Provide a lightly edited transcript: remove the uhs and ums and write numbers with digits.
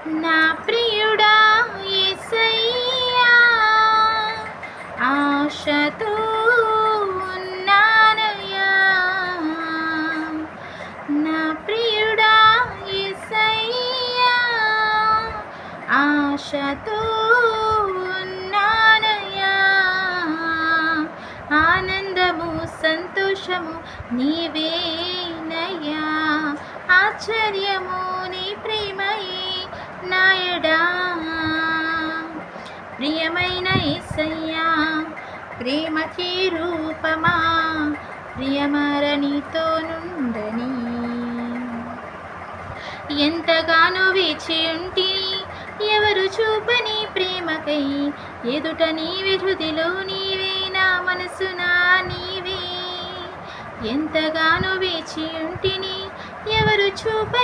నా ప్రియుడా యేసయ్యా, ఆశతో ఉన్నానయ్యా. నా ప్రియుడా యేసయ్యా, ఆశతో ఉన్నానయ్యా. ఆనందము సంతోషము నీవేనయ్యా, ఆశ్చర్యము నీ ప్రేమయే నాయడా. ప్రియమైన యేసయ్యా, ప్రేమకి రూపమా, ప్రియమరణితో నుండని ఎంతగానో వేచి ఉంటి, ఎవరు చూపని ప్రేమకై ఎదుట నీవే, హృదిలో నీవే, నా మనసున నీవే. ఎంతగానో వేచి ఉంటిని, ఎవరు చూపని